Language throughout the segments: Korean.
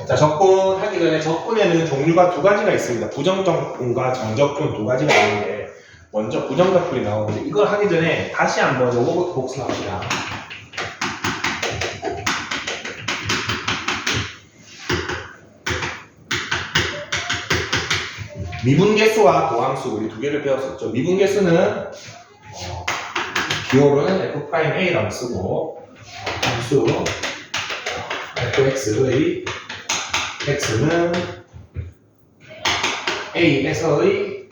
자, 적분하기 전에 적분에는 종류가 두 가지가 있습니다. 부정적분과 정적분 두 가지가 있는데 먼저 부정적분이 나오는데 이걸 하기 전에 다시 한번 요거부터 복습합시다. 미분계수와 도함수 우리 두 개를 배웠었죠. 미분계수는 기호로는 f'A라고 쓰고 함수 fx의 x는 a에서의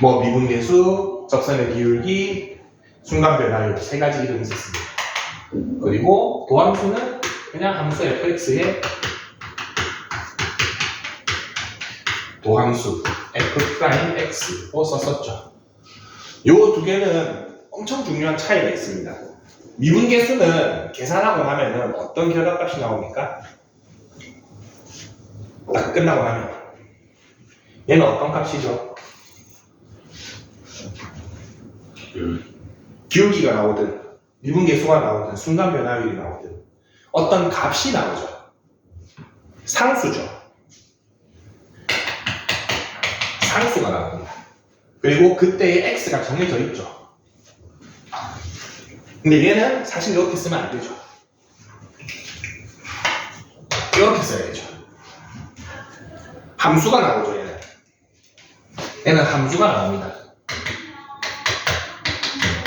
미분계수, 접선의 기울기, 순간 변화율 세 가지 이름이 있었습니다. 그리고 도함수는 그냥 함수 fx의 도함수 f'x로 썼었죠. 요 두 개는 엄청 중요한 차이가 있습니다. 미분계수는 계산하고 나면은 어떤 결과값이 나옵니까? 딱 끝나고 나면 얘는 어떤 값이죠? 기울기가 나오든 미분계수가 나오든 순간 변화율이 나오든 어떤 값이 나오죠. 상수죠. 상수가 나옵니다. 그리고 그때의 x가 정해져 있죠. 근데 얘는 사실 이렇게 쓰면 안 되죠. 이렇게 써야죠. 함수가 나오죠, 얘는. 얘는 함수가 나옵니다.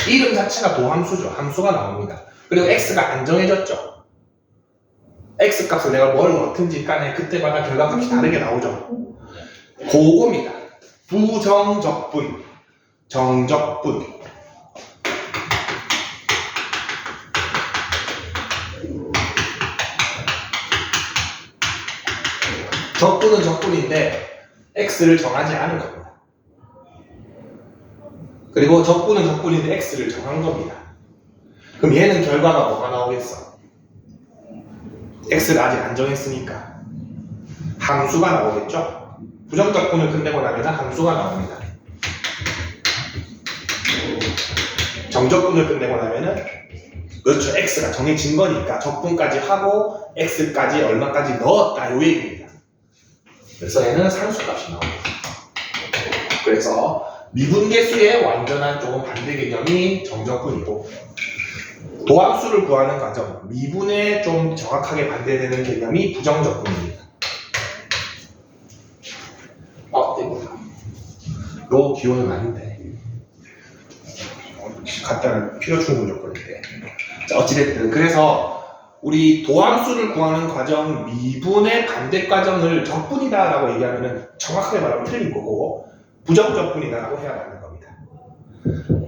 이름 자체가 도함수죠. 함수가 나옵니다. 그리고 x가 안 정해졌죠. x 값을 내가 뭘 넣든지 간에 그때마다 결과값이 다르게 나오죠. 그겁니다. 부정적분, 정적분. 적분은 적분인데 x를 정하지 않은 겁니다. 그리고 적분은 적분인데 x를 정한 겁니다. 그럼 얘는 결과가 뭐가 나오겠어? x를 아직 안 정했으니까 함수가 나오겠죠? 부정적분을 끝내고 나면 함수가 나옵니다. 정적분을 끝내고 나면은 그렇죠. x가 정해진 거니까 적분까지 하고 x까지 얼마까지 넣었다 요 얘기입니다. 그래서 얘는 상수값이 나옵니다. 그래서 미분계수의 완전한 조금 반대 개념이 정적분이고 도함수를 구하는 과정, 미분에 좀 정확하게 반대되는 개념이 부정적분입니다. 요 기호는 아닌데 간단한 필요 충분 조건인데 자, 어찌됐든 그래서 우리 도함수를 구하는 과정 미분의 반대 과정을 적분이다 라고 얘기하면 정확하게 말하면 틀린 거고 부정적분이다 라고 해야 맞는 겁니다.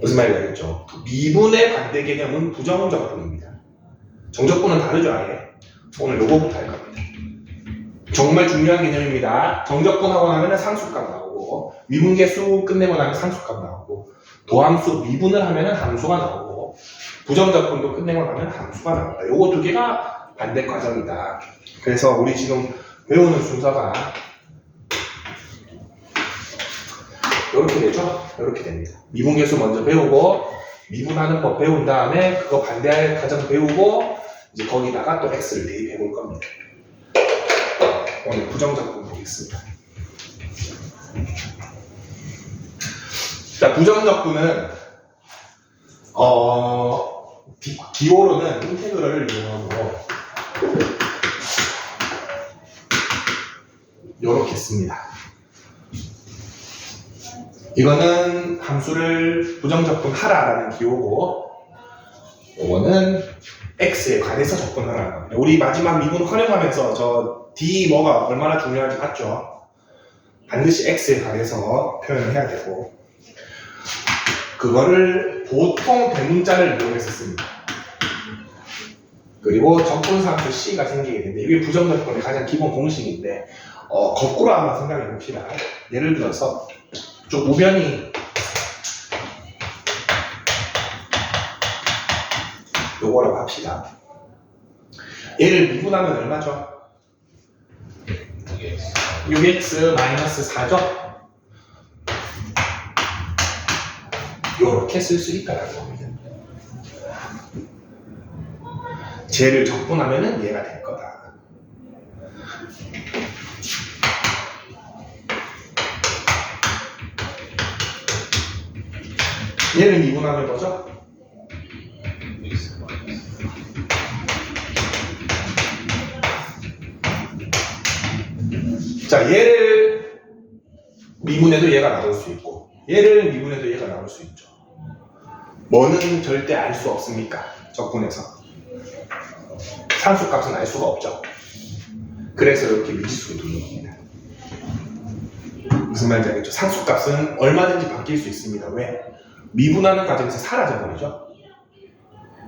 무슨 말인지 알겠죠? 미분의 반대 개념은 부정적분입니다. 정적분은 다르죠 아예. 오늘 요거부터 할 겁니다. 정말 중요한 개념입니다. 정적분 하고 나면 상수값 나오고 미분계수 끝내고 나면 상수값 나오고 도함수 미분을 하면 함수가 나오고 부정적분도 끝내고 나면 함수가 나온다. 요거 두 개가 반대 과정이다. 그래서 우리 지금 배우는 순서가 이렇게 되죠? 이렇게 됩니다. 미분계수 먼저 배우고 미분하는 법 배운 다음에 그거 반대할 과정 배우고 이제 거기다가 또 x를 대입해 볼 겁니다. 오늘 부정적분 보겠습니다. 자, 부정적분은 기호로는 인테그럴을 이용하고 이렇게 씁니다. 이거는 함수를 부정적분 하라라는 기호고 이거는 x에 관해서 적분하라는 겁니다. 우리 마지막 미분 활용하면서 저 d 뭐가 얼마나 중요한지 봤죠? 반드시 x에 관해서 표현을 해야 되고 그거를 보통 대문자를 이용했었습니다. 그리고 적분상수 c가 생기게 되는데 이게 부정적분의 가장 기본 공식인데 거꾸로 한번 생각해 봅시다. 예를 들어서 좀 우변이 요거라고 합시다. 얘를 미분하면 얼마죠? 6x-4죠? 요렇게 쓸 수 있다라는 겁니다. 쟤를 적분하면은 얘가 될 거다. 얘를 미분하면 뭐죠? 자, 얘를 미분해도 얘가 나올 수 있고 얘를 미분해도 얘가 나올 수 있죠. 뭐는 절대 알 수 없습니까? 적분해서 상수값은 알 수가 없죠. 그래서 이렇게 미지수로 두는 겁니다. 무슨 말인지 알겠죠? 상수값은 얼마든지 바뀔 수 있습니다. 왜? 미분하는 과정에서 사라져버리죠.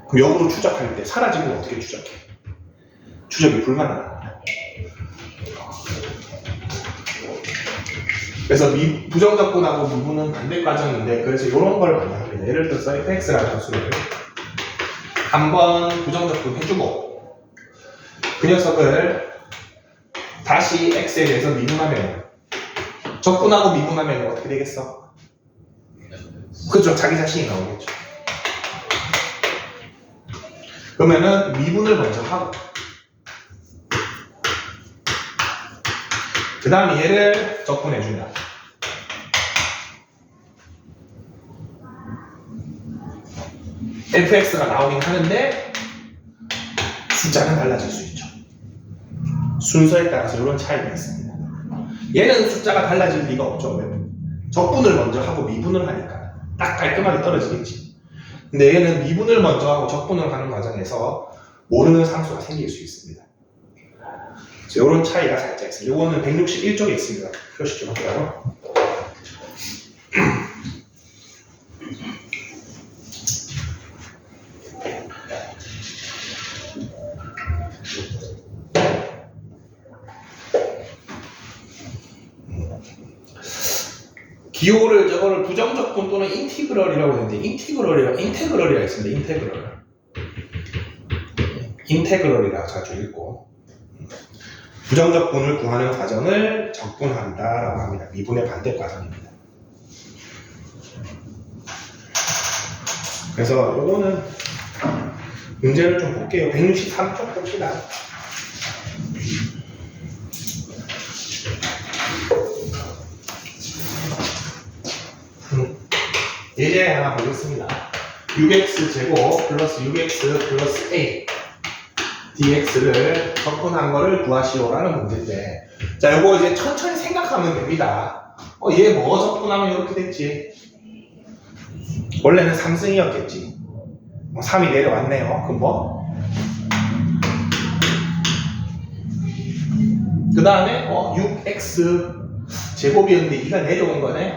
그럼 역으로 추적할 때 사라지면 어떻게 추적해? 추적이 불가능합니다. 그래서 부정적분하고 미분은 반대 과정인데 그래서 이런 걸 많이 합니다. 예를 들어서 fx라는 함수를 한번 부정적분 해주고 그 녀석을 다시 x에 대해서 미분하면 적분하고 미분하면 어떻게 되겠어? 그렇죠. 자기 자신이 나오겠죠. 그러면은 미분을 먼저 하고 그 다음에 얘를 적분해준다. fx가 나오긴 하는데 숫자는 달라질 수 있죠. 순서에 따라서 이런 차이가 있습니다. 얘는 숫자가 달라질 리가 없죠. 왜? 적분을 먼저 하고 미분을 하니까 딱 깔끔하게 떨어지겠지. 근데 얘는 미분을 먼저 하고 적분을 하는 과정에서 모르는 상수가 생길 수 있습니다. 이런 차이가 살짝 있습니다. 이거는 161쪽에 있습니다. 표시 좀 할까요? 기호를 저거를 부정적분 또는 인티그럴이라고 하는데 인테그럴이라 있습니다. 인테그럴이라 자주 읽고 부정적분을 구하는 과정을 적분한다라고 합니다. 미분의 반대 과정입니다. 그래서 요거는 문제를 좀 볼게요. 163쪽 봅시다. 예제 하나 보겠습니다. 6x제곱 플러스 6x 플러스 a dx를 적분한 거를 구하시오라는 문제인데, 자, 요거 이제 천천히 생각하면 됩니다. 얘 뭐 적분하면 이렇게 됐지? 원래는 3승이었겠지. 3이 내려왔네요. 그럼 뭐? 그 다음에 6x 제곱이었는데 2가 내려온 거네.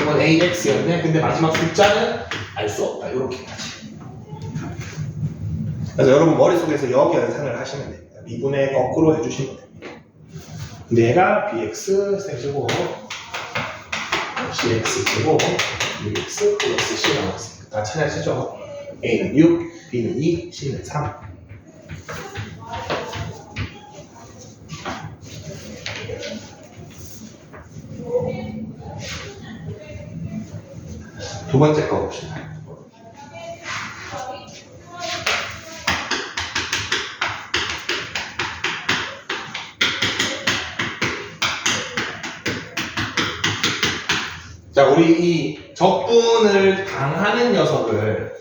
이건 ax였네. 근데 마지막 숫자는 알 수 없다. 이렇게까지. 그래서 여러분 머릿속에서 여기 연산을 하시면 됩니다. 미분의 거꾸로 해주시면 됩니다. 근데 얘가 bx 세제곱 cx제곱 6x 플러스 c 나왔으니까 다 찾아지죠? a는 6, b는 2, c는 3. 두 번째 거 봅시다. 자, 우리 이 적분을 당하는 녀석을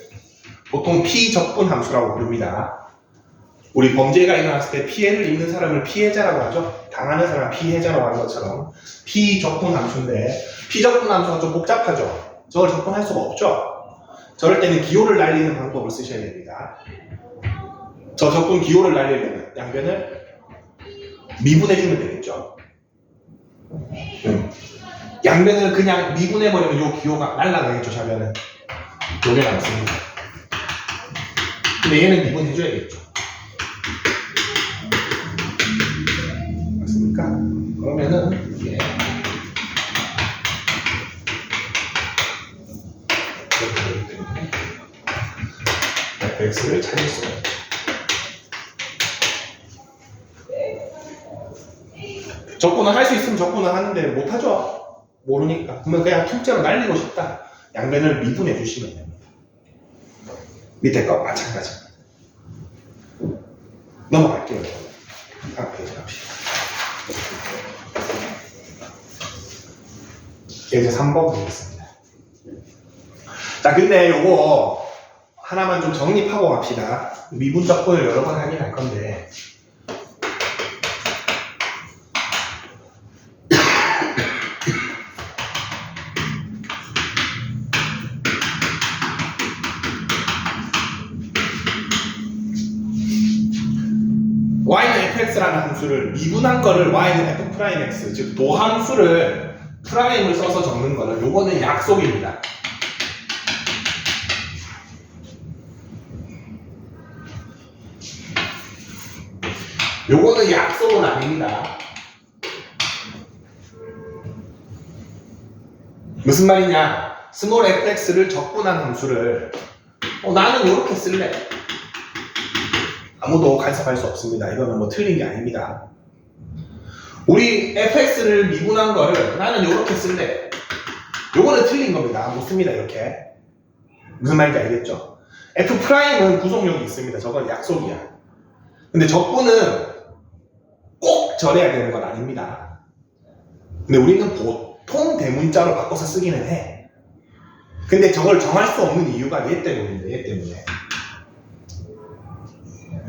보통 피적분 함수라고 부릅니다. 우리 범죄가 일어났을 때 피해를 입는 사람을 피해자라고 하죠. 당하는 사람을 피해자라고 하는 것처럼 피적분 함수인데, 피적분 함수가 좀 복잡하죠. 저걸 적분할 수가 없죠. 저럴 때는 기호를 날리는 방법을 쓰셔야 됩니다. 저 적분 기호를 날리려면 양변을 미분해주면 되겠죠. 양변을 그냥 미분해버리면 요 기호가 날라가겠죠. 좌변은 요게 남습니다. 근데 얘는 미분해줘야겠죠. 맞습니까? 그러면은 이게 fx를 찾을 수가 있죠. 적분을 할 수 있으면 적분을 하는데 못하죠. 모르니까. 그러면 그냥 통째로 날리고 싶다. 양변을 미분해 주시면 됩니다. 밑에 거 마찬가지입니다. 넘어갈게요. 다음 페이지 갑시다. 이제 3번 보겠습니다. 자, 근데 요거 하나만 좀 정립하고 갑시다. 미분 적분을 여러 번 하긴 할 건데. y는 fx라는 함수를 미분한 거를 y는 f'x, 즉 도함수를 프라임을 써서 적는 거는 요거는 약속입니다. 요거는 약속은 아닙니다. 무슨 말이냐? 스몰 fx를 적분한 함수를 나는 이렇게 쓸래. 아무도 간섭할 수 없습니다. 이거는 뭐 틀린 게 아닙니다. 우리 fx를 미분한 거를 나는 이렇게 쓸래. 요거는 틀린 겁니다. 못 씁니다. 이렇게. 무슨 말인지 알겠죠? f'은 구속력이 있습니다. 저건 약속이야. 근데 적분은 꼭 절해야 되는 건 아닙니다. 근데 우리는 보통 대문자로 바꿔서 쓰기는 해. 근데 저걸 정할 수 없는 이유가 얘 때문인데, 얘 때문에.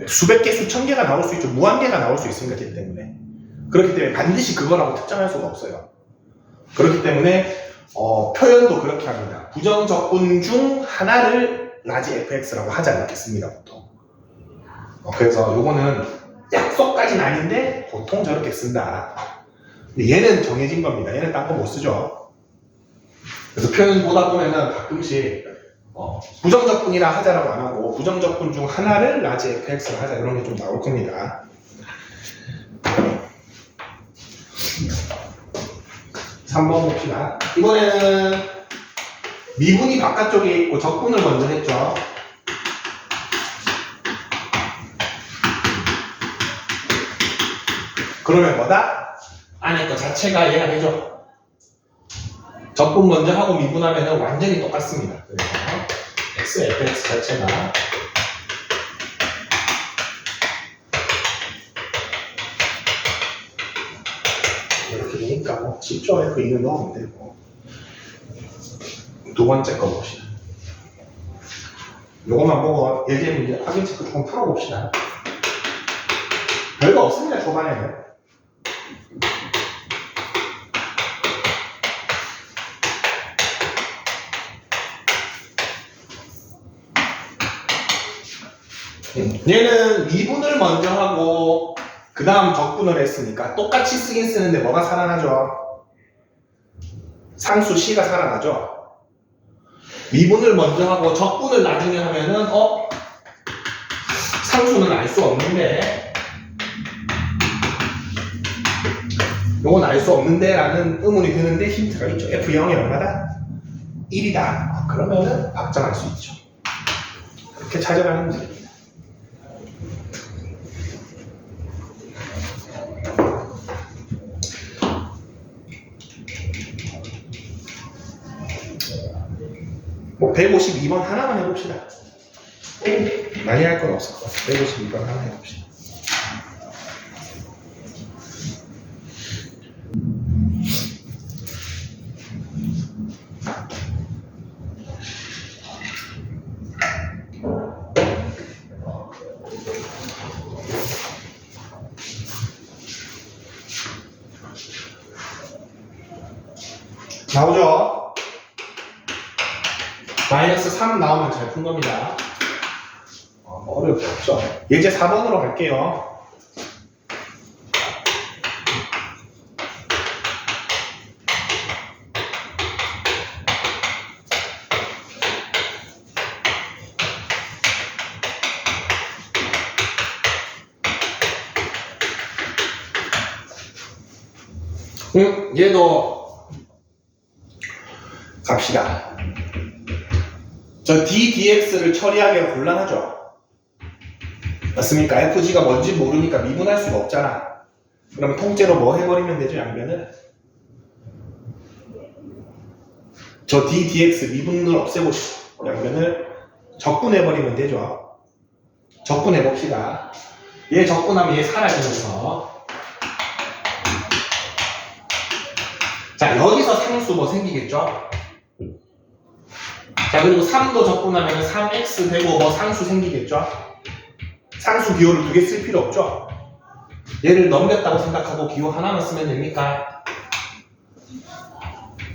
수백 개, 수천 개가 나올 수 있죠. 무한개가 나올 수 있으니까 걔 때문에. 그렇기 때문에 반드시 그거라고 특정할 수가 없어요. 그렇기 때문에 표현도 그렇게 합니다. 부정적분 중 하나를 라지 fx라고 하지 않겠습니다. 보통. 그래서 요거는 약속까지는 아닌데 보통 저렇게 쓴다. 근데 얘는 정해진 겁니다. 얘는 딴 거 못 쓰죠. 그래서 표현 보다 보면은 가끔씩 부정적분이라 하자라고 안 하고 부정적분 중 하나를 라지 fx로 하자 이런 게 좀 나올 겁니다. 3번 봅시다. 이번에는 미분이 바깥쪽에 있고 적분을 먼저 했죠. 그러면 뭐다? 안에 거 자체가 얘가 되죠. 적분 먼저 하고 미분하면 완전히 똑같습니다. 그래서 x, fx 자체가 이렇게 되니까 뭐 집조 f 이는 넣으면 되고. 두 번째 거 봅시다. 요것만 보고 예제 문제 확인 체크 조금 풀어봅시다. 별거 없습니다. 초반에는. 얘는 미분을 먼저 하고 그 다음 적분을 했으니까 똑같이 쓰긴 쓰는데 뭐가 살아나죠? 상수 C가 살아나죠? 미분을 먼저 하고 적분을 나중에 하면은 상수는 알 수 없는데 요건 알 수 없는데 라는 의문이 드는데 힌트가 있죠. F0이 얼마다? 1이다. 그러면은 확정할 수 있죠. 그렇게 찾아가는 문제입니다. 뭐 152번 하나만 해봅시다. 많이 할 건 없을 것 같아요. 152번 하나 해봅시다. 나오죠? 마이너스 3 나오면 잘 푼 겁니다. 어렵지 없죠? 예제 4번으로 갈게요. 얘도 갑시다. 저 ddx를 처리하기가 곤란하죠? 맞습니까? fg가 뭔지 모르니까 미분할 수가 없잖아. 그러면 통째로 뭐 해버리면 되죠? 양변을? 저 ddx 미분을 없애보시고 양변을 적분해버리면 되죠? 적분해봅시다. 얘 적분하면 얘 사라지면서 자, 여기서 상수 뭐 생기겠죠? 자, 그리고 3도 적분하면 3x 되고 뭐 상수 생기겠죠? 상수 기호를 두 개 쓸 필요 없죠? 얘를 넘겼다고 생각하고 기호 하나만 쓰면 됩니까?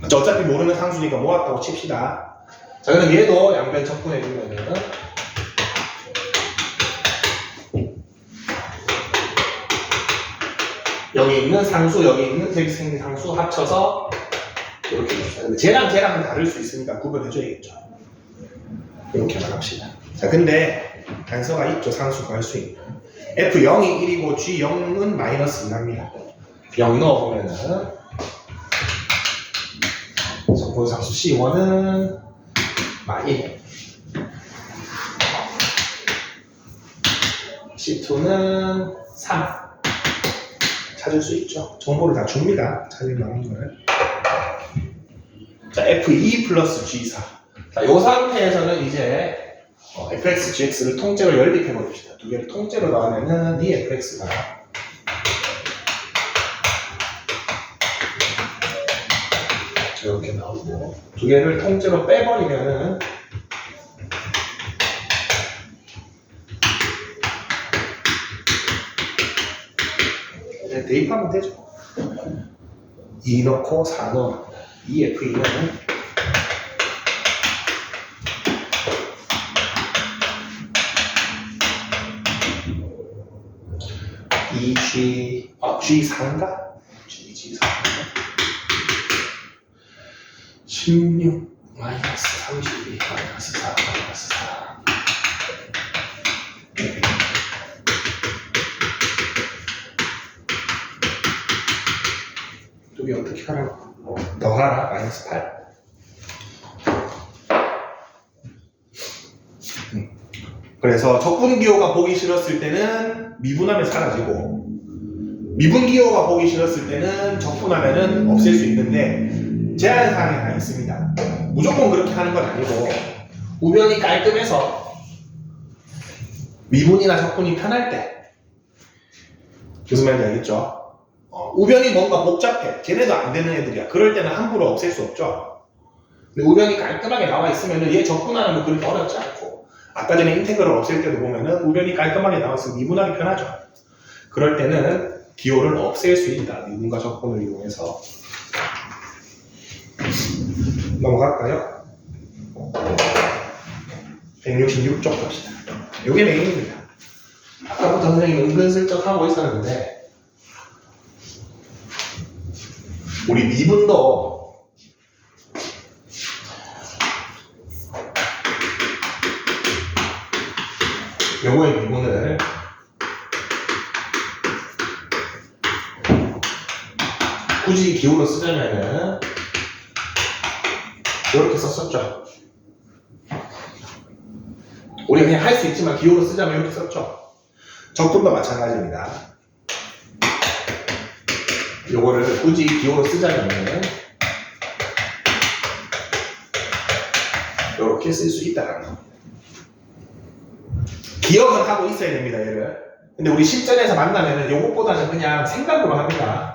어차피 모르는 상수니까 모았다고 칩시다. 자, 그럼 얘도 양변 적분해주면은 여기 있는 상수, 여기 있는 생긴 상수 합쳐서 이렇게 해줍시다. 근데 쟤랑은 다를 수 있으니까 구별해줘야겠죠. 이렇게만 합시다. 자, 근데 단서가 있죠. 상수 구할 수 있는. F0이 1이고 G0은 마이너스 2납니다. 0 넣어보면은 정분상수 C1은 -1, C2는 3 찾을 수 있죠. 정보를 다 줍니다. 찾을 만한 걸. 자, F2 플러스 G4. 자, 이 상태에서는 이제 fx, gx를 통째로 연립해 버립시다. 두 개를 통째로 넣으면은 이 fx가 이렇게 나오고, 두 개를 통째로 빼버리면은 이제 대입하면 되죠. 2 넣고 4 넣으면 이 f2는 2G4인가? G4인가? 16 마이너스 32 마이너스 4 마이너스 4. 여기 어떻게 하라고? 더하라 마이너스 8. 그래서 적분기호가 보기 싫었을 때는 미분하면 사라지고, 미분기호가 보기 싫었을 때는 적분하면은 없앨 수 있는데 제한사항이 하나 있습니다. 무조건 그렇게 하는 건 아니고, 우변이 깔끔해서 미분이나 적분이 편할 때, 무슨 말인지 알겠죠? 우변이 뭔가 복잡해, 걔네도 안 되는 애들이야. 그럴 때는 함부로 없앨 수 없죠. 근데 우변이 깔끔하게 나와 있으면은 얘 적분하는 거 그렇게 어렵지 않고, 아까 전에 인테그럴 없앨 때도 보면은 우변이 깔끔하게 나와서 미분하기 편하죠. 그럴 때는 기호를 없앨 수 있다. 미분과 적분을 이용해서. 넘어갈까요? 166쪽 갑시다. 요게 메인입니다. 아까부터 선생님이 은근슬쩍 하고 있었는데, 우리 미분도 요거의 미분을 굳이 기호로 쓰자면은 이렇게 썼었죠. 우리 그냥 할 수 있지만 기호로 쓰자면 이렇게 썼죠. 적분도 마찬가지입니다. 요거를 굳이 기호로 쓰자면은 이렇게 쓸 수 있다는 거. 기억은 하고 있어야 됩니다, 얘를. 근데 우리 실전에서 만나면은 요것보다는 그냥 생각으로 합니다.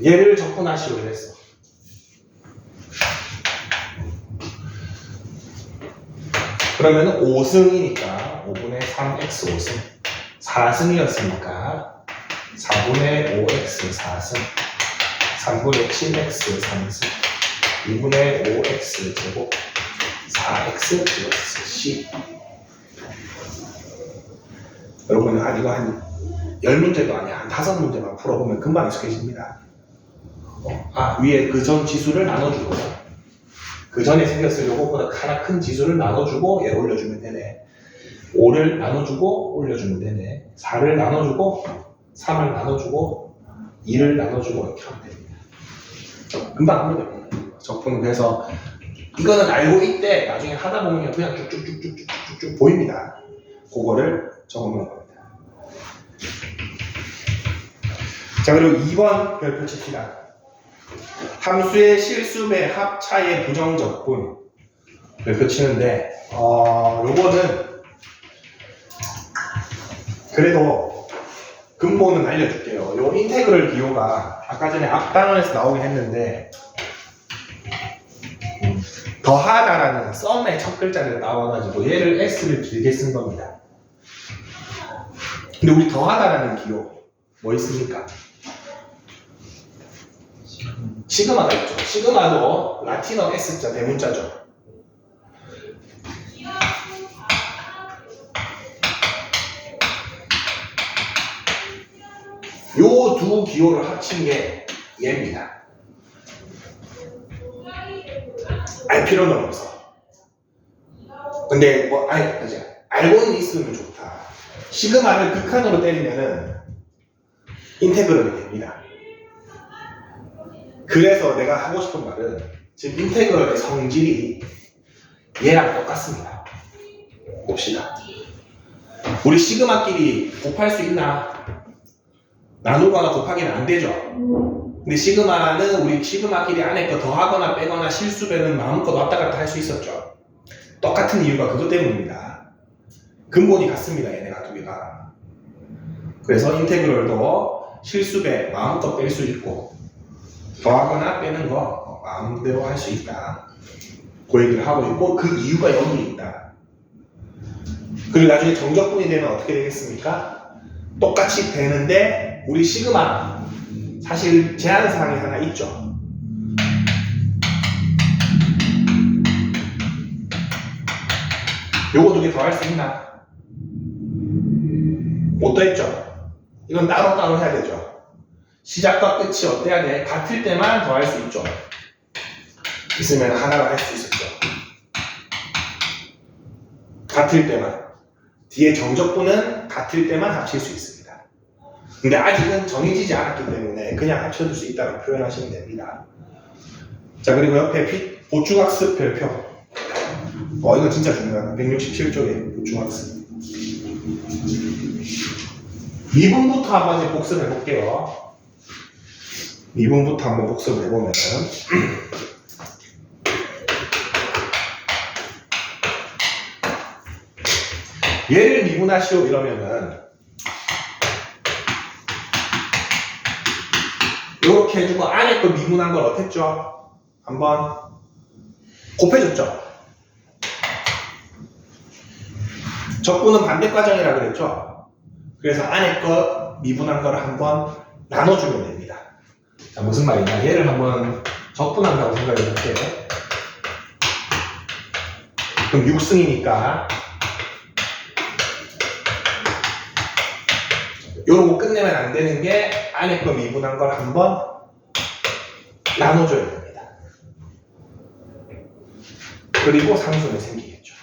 얘를 적분하시오 이랬어. 그러면 5승이니까 5분의 3x 5승, 4승이었으니까 4분의 5x 4승, 3분의 7x 3승, 2분의 5x 제곱, 4x 플러스 c. 여러분 이거 한 10문제도 아니야. 한 5문제만 풀어보면 금방 익숙해집니다. 위에 그 전 지수를 나눠주고, 그 전에 생겼을 요것보다 하나 큰 지수를 나눠주고 얘를 올려주면 되네. 5를 나눠주고 올려주면 되네. 4를 나눠주고 3을 나눠주고 2를 나눠주고 이렇게 하면 됩니다. 금방 하면 됩니다. 적분은. 그래서 이거는 알고 있대. 나중에 하다 보면 그냥 쭉쭉쭉쭉쭉쭉 보입니다. 그거를 적어놓은 겁니다. 자, 그리고 2번 별표 칩시다. 함수의 실수배 합차의 부정적분 별표 치는데, 요거는 그래도 근본은 알려줄게요. 요 인테그럴 기호가 아까 전에 앞 단원에서 나오긴 했는데 더하다라는 썸의 첫 글자를 나와가지고 얘를 x를 길게 쓴 겁니다. 근데 우리 더하다라는 기호 뭐 있습니까? 시그마가 있죠. 시그마도 라틴어 S자 대문자죠. 요 두 기호를 합친 게 얘입니다. 알 필요는 없어. 근데 뭐 알고는 있으면 좋다. 시그마를 극한으로 때리면은 인테그럴이 됩니다. 그래서 내가 하고 싶은 말은 지금 인테그럴의 성질이 얘랑 똑같습니다. 봅시다. 우리 시그마끼리 곱할 수 있나? 나누거나 곱하기는 안 되죠. 근데 시그마는 우리 시그마끼리 안에 거 더하거나 빼거나 실수배는 마음껏 왔다 갔다 할 수 있었죠. 똑같은 이유가 그것 때문입니다. 근본이 같습니다. 얘네가 두 개가. 그래서 인테그럴도 실수배 마음껏 뺄 수 있고 더하거나 빼는 거 마음대로 할 수 있다. 그 얘기를 하고 있고 그 이유가 여기 있다. 그리고 나중에 정적분이 되면 어떻게 되겠습니까? 똑같이 되는데 우리 시그마 사실 제한사항이 하나 있죠. 요거 두 개 더 할 수 있나? 못 더했죠. 이건 따로따로 해야 되죠. 시작과 끝이 어때야 돼? 같을 때만 더 할 수 있죠. 있으면 하나로 할 수 있었죠. 같을 때만. 뒤에 정적분은 같을 때만 합칠 수 있습니다. 근데 아직은 정해지지 않았기 때문에 그냥 합쳐줄 수 있다고 표현하시면 됩니다. 자, 그리고 옆에 보충학습 별표. 이거 진짜 중요하다. 167쪽에 보충학습. 미분부터 한번 이제 복습해 볼게요. 미분부터 한번 복습을 해보면은 얘를 미분하시오 이러면은 이렇게 해주고 안에 거 미분한 걸 어땠죠? 한번 곱해줬죠? 적분은 반대 과정이라 그랬죠? 그래서 안에 거 미분한 걸 한번 나눠주면 됩니다. 자, 무슨 말이냐? 얘를 한번 적분한다고 생각해 볼게요. 그럼 6승이니까 요러고 끝내면 안 되는 게 안에 거 미분한 걸 한번 나눠줘야 됩니다. 그리고 상수는 생기겠죠.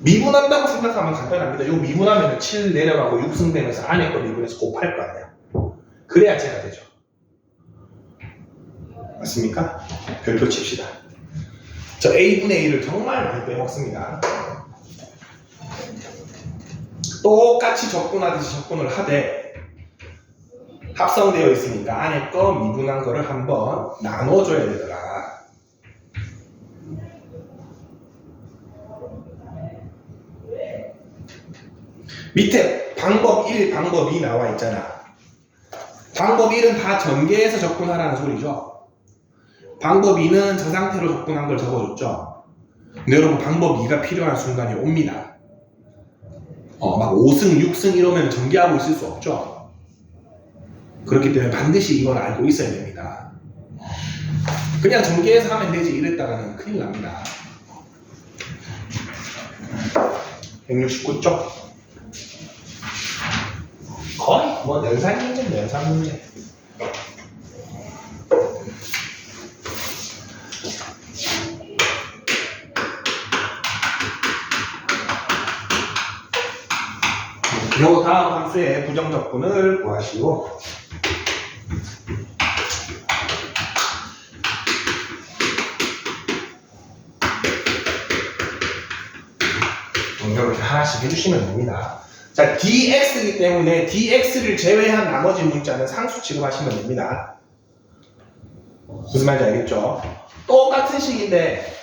미분한다고 생각하면 간단합니다. 요 미분하면 7 내려가고 6승 되면서 안에 거 미분해서 곱할 거 아니야. 그래야 제가 되죠. 맞습니까? 별표 칩시다. 저 A분의 1을 정말 많이 빼먹습니다. 똑같이 적분하듯이 적분을 하되 합성되어 있으니까 안에 거 미분한 거를 한번 나눠줘야 되더라. 밑에 방법 1, 방법 2 나와 있잖아. 방법 1은 다 전개해서 적분하라는 소리죠. 방법 2는 저 상태로 적분한 걸 적어줬죠. 근데 여러분 방법 2가 필요한 순간이 옵니다. 막 5승, 6승 이러면 전개하고 있을 수 없죠. 그렇기 때문에 반드시 이걸 알고 있어야 됩니다. 그냥 전개해서 하면 되지 이랬다가는 큰일 납니다. 169쪽. 거의 뭐 연산 문제인데 연산 문제. 요 다음 함수의 부정적분을 구하시고 이렇게 하나씩 해주시면 됩니다. 자, dx이기 때문에 dx를 제외한 나머지 문자는 상수 취급하시면 됩니다. 무슨 말인지 알겠죠? 똑같은 식인데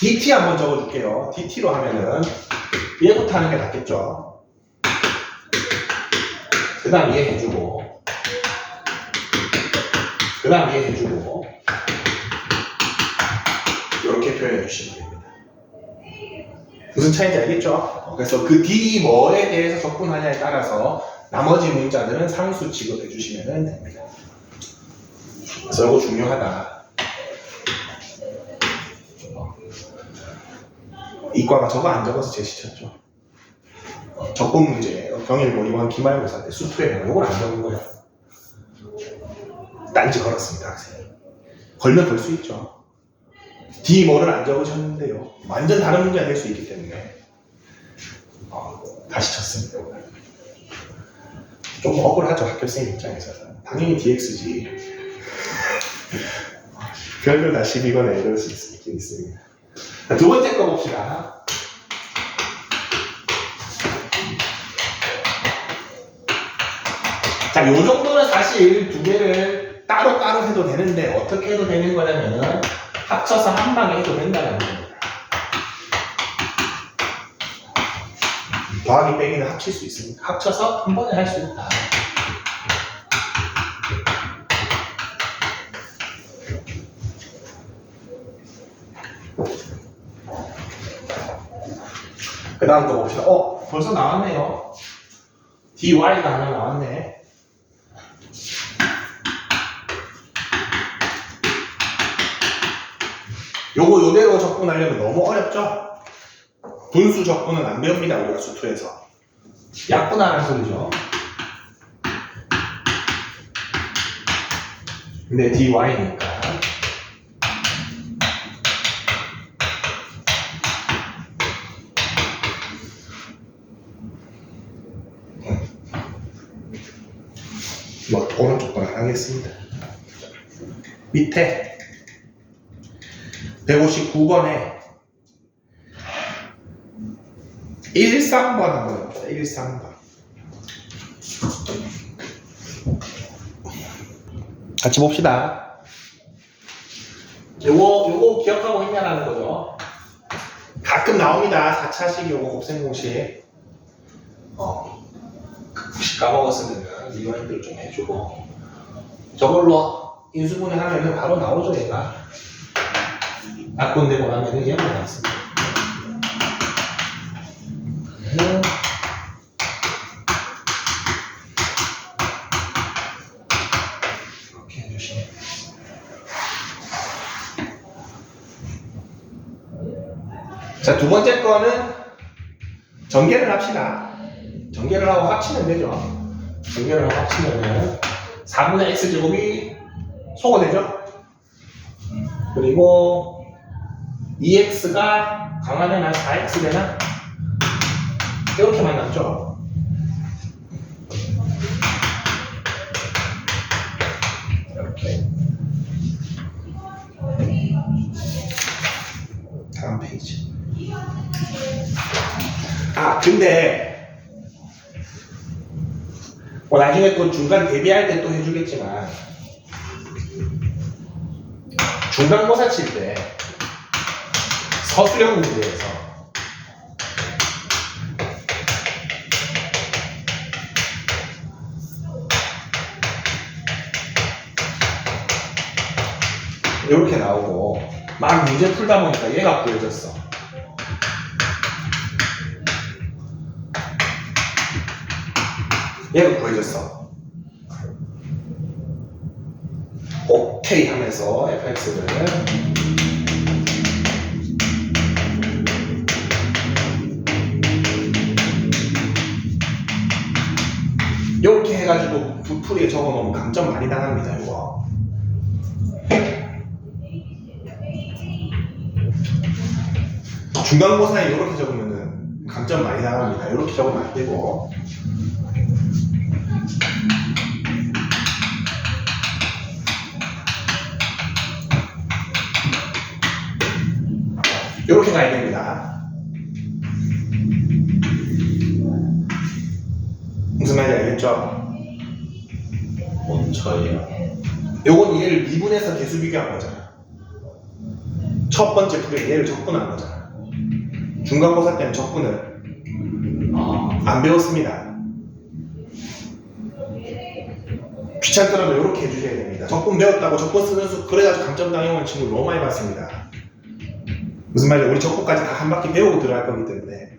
DT 한번 적어줄게요. DT로 하면은 얘부터 하는 게 낫겠죠. 그 다음 얘 해주고, 그 다음 얘 해주고, 이렇게 표현해 주시면 됩니다. 무슨 차이인지 알겠죠? 그래서 그 D 뭐에 대해서 적분하냐에 따라서 나머지 문자들은 상수 취급해 주시면 됩니다. 그래서 이거 중요하다. 이과가 저거 안 적어서 제시쳤죠. 적분 문제예요. 경일고 이번 기말고사 때 수투에는 이걸 안 적은 거예요. 딴지 걸었습니다, 학생이. 걸면 걸 수 있죠. D 뭐를 안 적으셨는데요. 완전 다른 문제가 될 수 있기 때문에 다시 쳤습니다. 좀 억울하죠, 학교생 입장에서는. 당연히 DX지. 별별 다 12거나 이럴 수 있긴 있습니다. 두 번째 거 봅시다. 자, 요 정도는 사실 두 개를 따로따로 해도 되는데 어떻게 해도 되는 거냐면은 합쳐서 한 방에 해도 된다는 겁니다. 더하기 빼기는 합칠 수 있습니다. 합쳐서 한 번에 할 수 있다. 그 다음 또 봅시다. 벌써 나왔네요. dy가 하나 나왔네. 요거 요대로 적분하려면 너무 어렵죠? 분수 적분은 안 배웁니다, 우리가 수투에서. 약분하라는 소리죠. 근데 dy니까. 오른쪽 건 안 하겠습니다. 밑에 159번에 13번 한번 해봅시다. 13번. 같이 봅시다. 요거 기억하고 있냐라는 거죠. 가끔 나옵니다. 4차식 요거 곱셈 공식. 혹시 까먹었으면 리마인드를 좀 해주고. 저걸로 인수분해 하면은 바로 나오죠, 얘가. 약분되고 나면은 얘가 나왔습니다. 이렇게 해주시면. 자, 두 번째 거는 전개를 합시다. 전개를 하고 합치면 되죠. 전개를 하고 합치면은 4분의 x제곱이 소거되죠. 그리고 2x가 강화되나 4x 되나? 이렇게만 남죠. 이렇게. 다음 페이지. 근데 나중에 또 중간 대비할 때 또 해주겠지만 중간고사 칠 때 서술형 문제에서 이렇게 나오고 막 문제 풀다 보니까 얘가 구해졌어. 얘가 구해졌어. 오케이 하면서 fx를 이렇게 해가지고 부풀이에 적어놓으면 감점 많이 당합니다. 이거 중간고사에 이렇게 적으면은 감점 많이 당합니다. 이렇게 적으면 안 되고. 이렇게 가야 됩니다. 무슨 말인지 알겠죠? 뭔 차이야? 요건 얘를 미분해서 개수 비교한 거잖아. 첫 번째 풀이에 얘를 적분한 거잖아. 중간고사 때는 적분을 안 배웠습니다. 귀찮더라도 이렇게 해주셔야 됩니다. 적분 배웠다고 적분 쓰는 수 그래가지고 감점 당해온 친구 너무 많이 봤습니다. 무슨 말이야? 우리 적분까지 다 한 바퀴 배우고 들어갈 거기 때문에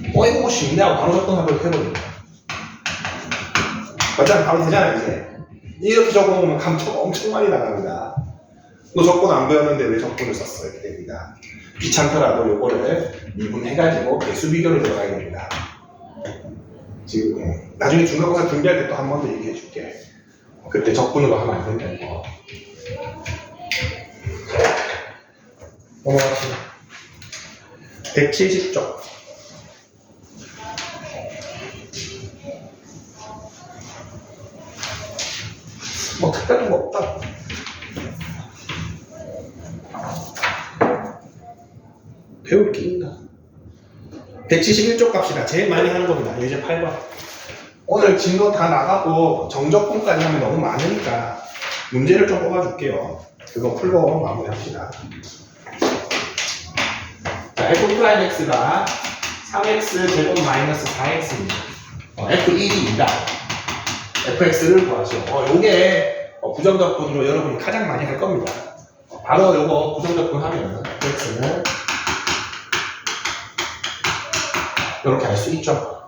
이거 쉽네 하고 바로 적분하고 해버립니다. 맞잖아, 바로 되잖아 이제. 이렇게 적어보면 감점 엄청 많이 나갑니다. 너 적분 안 배웠는데 왜 적분을 썼어? 이렇게 됩니다. 귀찮더라도 요거를 미분해가지고 배수 비교를 들어가야 됩니다. 지금 나중에 중간고사 준비할 때 또 한 번 더 얘기해 줄게. 그때 적분으로 하면 안 된다는 거. 넘어갑시다. 170쪽. 뭐 특별한 거 없다. 배울 게 있나? 171쪽 갑시다. 제일 많이 하는 겁니다. 예제 8번. 오늘 진도 다 나가고 정적분까지 하면 너무 많으니까 문제를 좀 뽑아줄게요. 그거 풀고 마무리합시다. 자, f'(x가 3x 제곱 마이너스 4x입니다. f1입니다. fx를 구하죠. 요게 부정적분으로 여러분이 가장 많이 할 겁니다. 바로 요거 부정적분 하면 fx는 이렇게 할 수 있죠.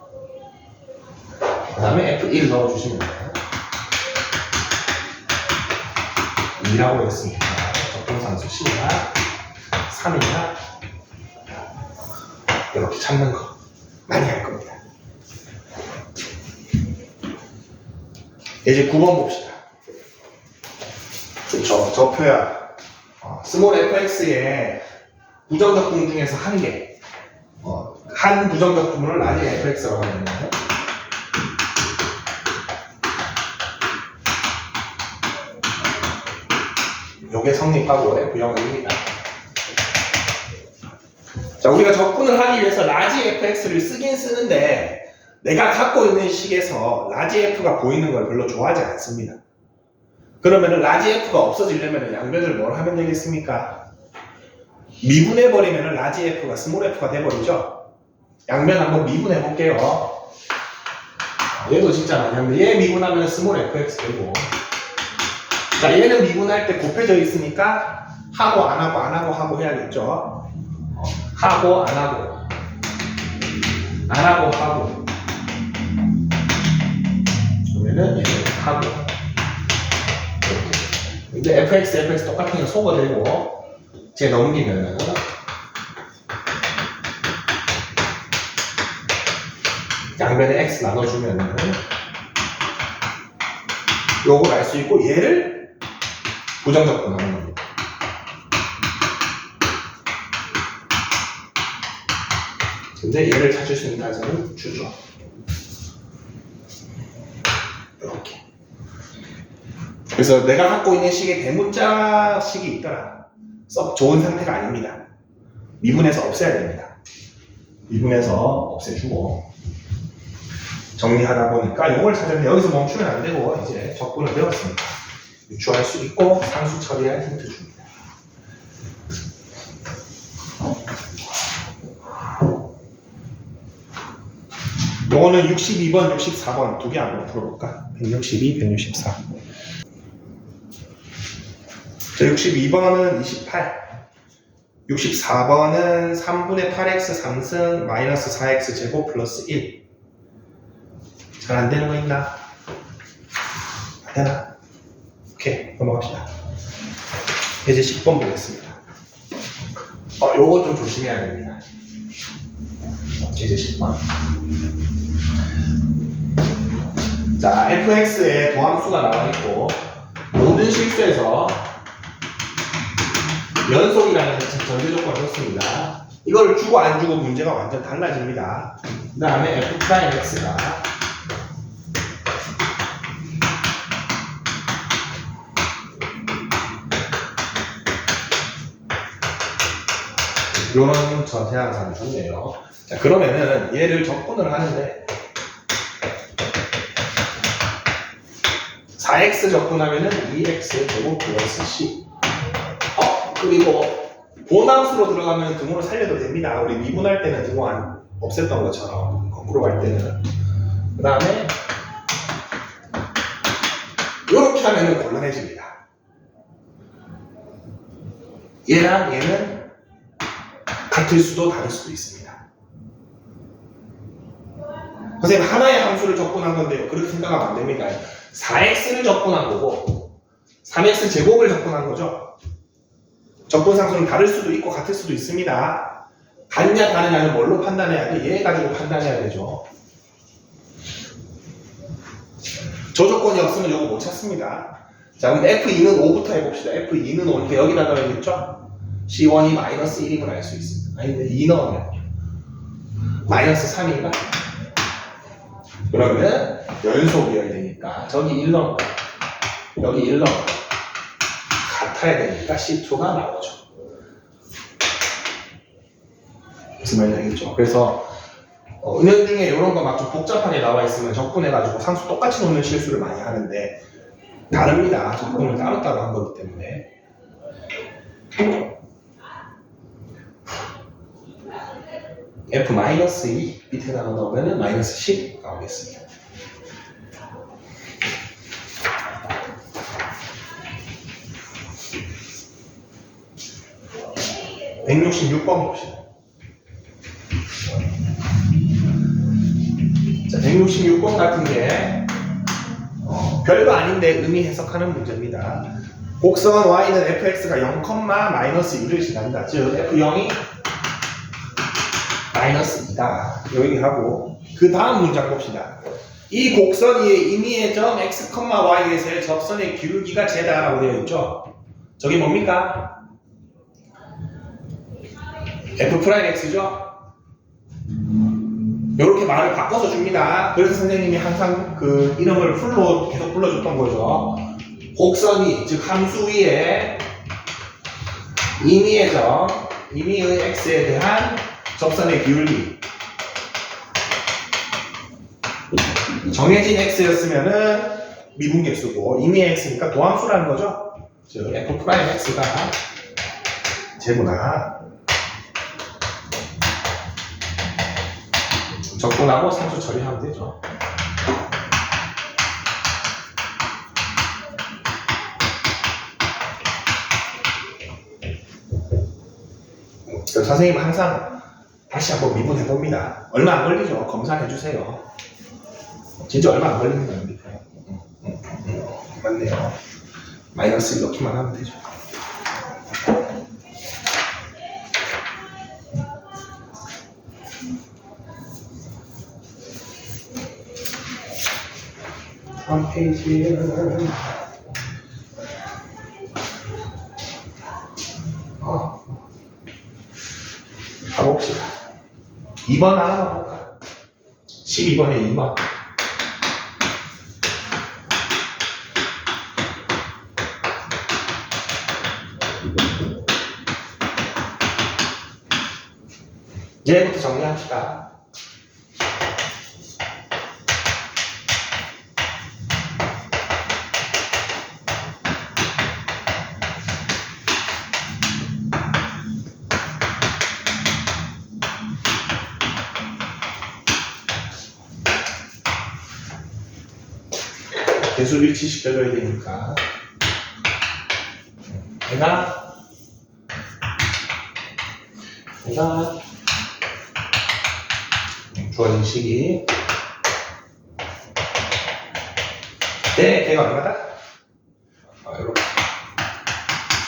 그 다음에 F1 넣어주시면 돼요. 2라고 했으니까 적분상수 C가 3이나 이렇게 찾는 거 많이 할 겁니다. 이제 9번 봅시다. 그쵸, 저 표야. 스몰 fx의 부정적분 중에서 한 개. 한 부정적분을 나중에 fx라고 하는데 요게 성립하고 F0입니다. 자, 우리가 적분을 하기 위해서 라지 fx를 쓰긴 쓰는데 내가 갖고 있는 식에서 라지 f가 보이는 걸 별로 좋아하지 않습니다. 그러면은 라지 f가 없어지려면 양변을 뭘 하면 되겠습니까? 미분해버리면 라지 f가 스몰 f가 돼버리죠? 양변 한번 미분해 볼게요. 얘도 진짜 많이 하는데 얘 미분하면 스몰 fx 되고, 자, 얘는 미분할 때 곱해져 있으니까 하고 안 하고 안 하고 하고 해야겠죠. 하고 안 하고 안 하고 하고 그러면은 얘는 하고 이렇게. 근데 fx 똑같은 거 소거되고 제 넘기면은 양변에 x 나눠주면은 요걸 알 수 있고 얘를 부정적분하는 겁니다. 근데 얘를 찾을 수 있는 단서는 주죠. 이렇게. 그래서 내가 갖고 있는 식에 대문자식이 있더라. 썩 좋은 상태가 아닙니다. 미분해서 없애야 됩니다. 미분해서 없애주고 정리하다 보니까 이걸 찾으면 여기서 멈추면 안 되고 이제 적분을 배웠습니다. 유추할 수 있고 상수 처리할 힌트 줍니다. 요거는 62번, 64번 두 개 한번 풀어볼까? 162, 164. 자, 62번은 28. 64번은 3분의 8x 3승 마이너스 4x 제곱 플러스 1. 잘 안 되는 거 있나? 안 되나? 오케이, 넘어갑시다. 이제 10번 보겠습니다. 요거 좀 조심해야 됩니다. 이제 10번. 자, fx에 도함수가 나와있고 모든 실수에서 연속이라는 전제 조건을 썼습니다. 이걸 주고 안 주고 문제가 완전 달라집니다. 그 다음에 f'x가 요런 전태항상이 좋네요. 자, 그러면은 얘를 적분을 하는데 4x 적분하면은 2x 제곱 플러스 c. 그리고 본함수로 들어가면 등호를 살려도 됩니다. 우리 미분할 때는 등호 없앴던 것처럼 거꾸로 할 때는. 그 다음에 이렇게 하면은 곤란해집니다. 얘랑 얘는 같을 수도 다를 수도 있습니다. 선생님 하나의 함수를 적분한 건데요. 그렇게 생각하면 안 됩니다. 4x를 적분한 거고 3x 제곱을 적분한 거죠. 적분상수는 다를 수도 있고 같을 수도 있습니다. 같냐 다르냐는 뭘로 판단해야 돼? 얘 가지고 판단해야 되죠. 저 조건이 없으면 이거 못 찾습니다. 자, 그럼 F2는 5부터 해봅시다. F2는 5. 이렇게 여기다 넣어야겠죠? C1이 마이너스 1임을 알 수 있습니다. 아니, 근데 2 넣으면 마이너스 3인가? 그러면 연속이어야 되니까 저기 1 넣고 여기 1 넣고 같아야 되니까 C2가 나오죠. 무슨 말인지 알겠죠? 그래서 은연중에 이런 거 막 좀 복잡하게 나와 있으면 적분해가지고 상수 똑같이 놓는 실수를 많이 하는데 다릅니다. 적분을 따로따로 한 거기 때문에. F-2 밑에다가 넣으면 마이너스 10 나오겠습니다. (166번) 봅시다. 자, 166번 같은 게 별거 아닌데 의미 해석하는 문제입니다. 곡선 y는 fx가 0,-1을 지난다. 즉 f0이 마이너스 2다. 여기 하고 그 다음 문장 봅시다. 이 곡선 위의 임의의 점 x, y에서의 접선의 기울기가 제다라고 되어 있죠. 저게 뭡니까? f'x죠. 이렇게 말을 바꿔서 줍니다. 그래서 선생님이 항상 그 이름을 풀로 계속 불러줬던 거죠. 곡선이, 즉 함수 위에 임의의 점, 임의의 x에 대한 접선의 기울기. 정해진 x였으면은 미분계수고 임의의 x니까 도함수라는 거죠. 즉 f'x가 제구나. 적분하고 상수 처리하면 되죠. 선생님은 항상 다시 한번 미분해봅니다. 얼마 안 걸리죠? 검사해주세요. 진짜 얼마 안 걸립니다. 맞네요. 마이너스 넣기만 하면 되죠. 한 페이지에는 가봅시다. 2번 하나 볼까요? 12번에 2번. 얘부터 정리합시다. 계수 일치시켜줘야 되니까 내가 주어진 식이 걔가 얼마다? 이렇게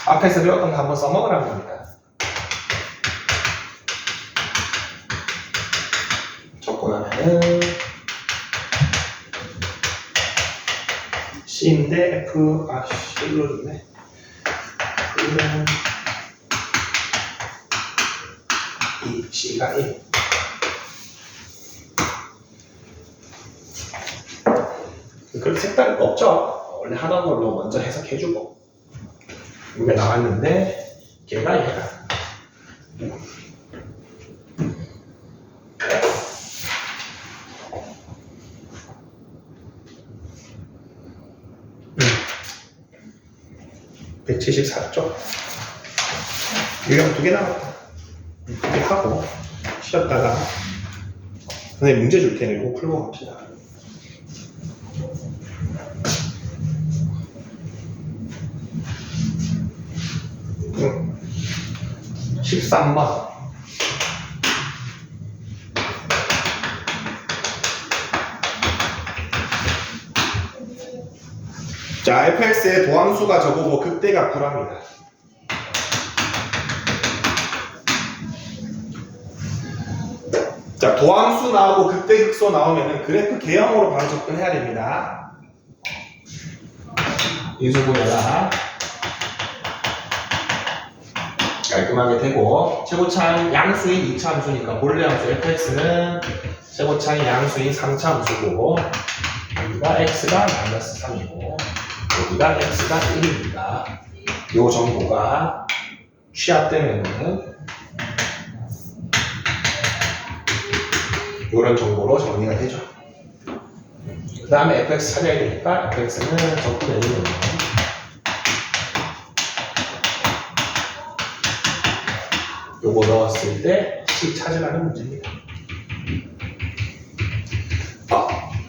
앞에서 배웠던 거 한번 써먹으라는 겁니다. 적분하면은 C인데 F, C로 줬네. 그러면 C가 1. 그렇게 색다를 거 없죠. 원래 하던 걸로 먼저 해석해주고. 이게 나왔는데, 걔가 얘가. (174쪽) 유형 2개 남았다. 2개 하고 쉬었다가 선생님 문제 줄 테니 이거 풀고 갑시다. 13번. 자, fx의 도함수가 저거고 극대가 구랍니다. 자, 도함수 나오고 극대 극소 나오면은 그래프 개형으로 바로 접근해야 됩니다. 인수분해가 깔끔하게 되고, 최고차는 양수인 2차 함수니까 본래 함수 fx는 최고차인 양수인 3차 함수고, 여기가 x가 마이너스 3이고 여기가 x가 1입니다. 요 정보가 취합되면은 이런 정보로 정리가 되죠. 그 다음에 fx 찾아야 되니까 fx는 적분의 1이에요. 요거 넣었을 때 c 찾으라는 문제입니다.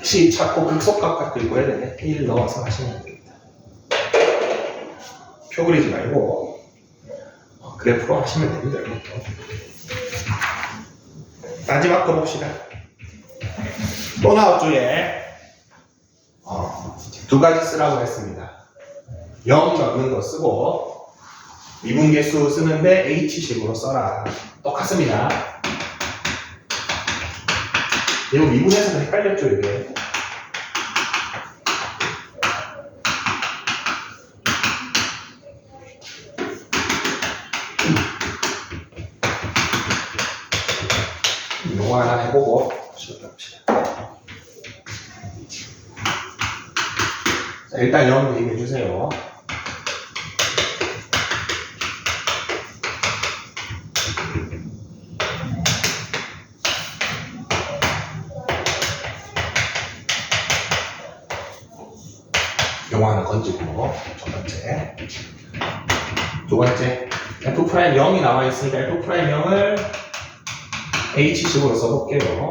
c 찾고 극소값 긁고 해야 되네. 1 넣어서 하시면 됩니다. 표 그리지 말고 그래프로 하시면 됩니다. 이것도. 마지막 거 봅시다. 또 나왔죠, 얘. 두 가지 쓰라고 했습니다. 0 넣는 거 쓰고 미분계수 쓰는데 h식으로 써라. 똑같습니다. 이거 미분에서도 헷갈렸죠, 이게. 이거 하나 해보고 시작합시다. 자, 일단 0 대입해주세요. 요거 하나 건지고, 첫 번째. 두 번째, F'0이 나와 있으니까 F'0을 H식으로 써볼게요.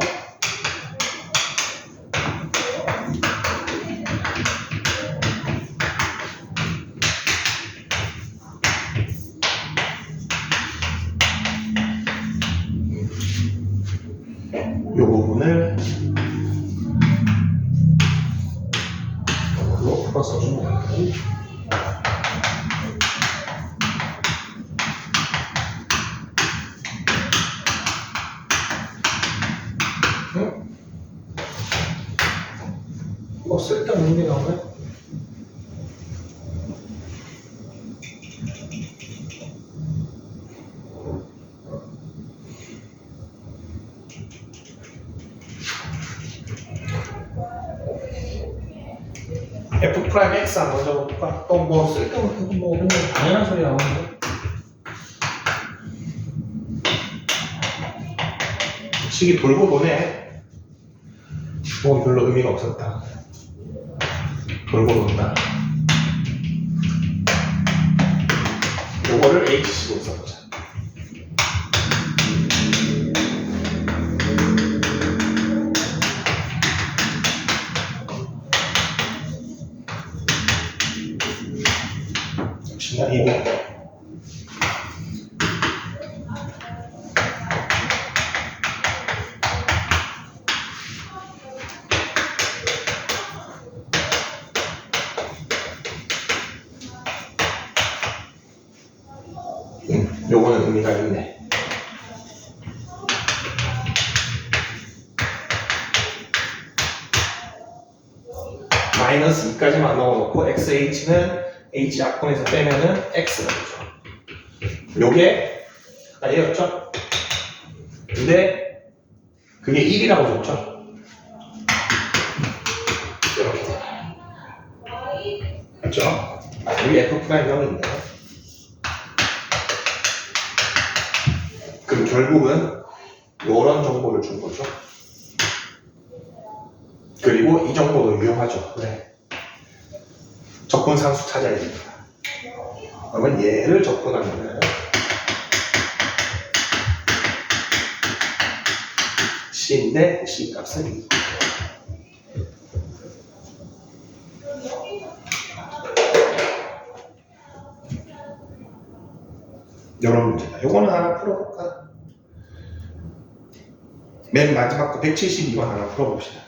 요 부분을 이걸로 풀어서주면 됩니다. 쓸데없는 게 나오네. F'X 안 먼저 볼까? 또 뭐 쓸데없는 뭐 그냥 당연한 소리 나오는데. 식이 돌고 도네. 뭐 별로 의미가 없었다. 돌고 돈다. 요거를 H식으로 써보자. 역시나 이거. 요거는 의미가 있네. 마이너스 2까지만 넣어놓고 XH는 H 약분에서 빼면은 X가 되죠. 요게 아까 얘였죠? 근데 그게 1이라고 줬죠? 이렇게 돼요. 맞죠? 여기 F'0인데 그럼 결국은 이런 정보를 준 거죠. 그리고 이 정보도 유용하죠. 그래. 적분상수 찾아야 됩니다. 그러면 얘를 적분하면 C인데 C 값은 2. 이런 문제다. 요거는 하나 풀어볼까? 맨 마지막 거 172번 하나 풀어봅시다.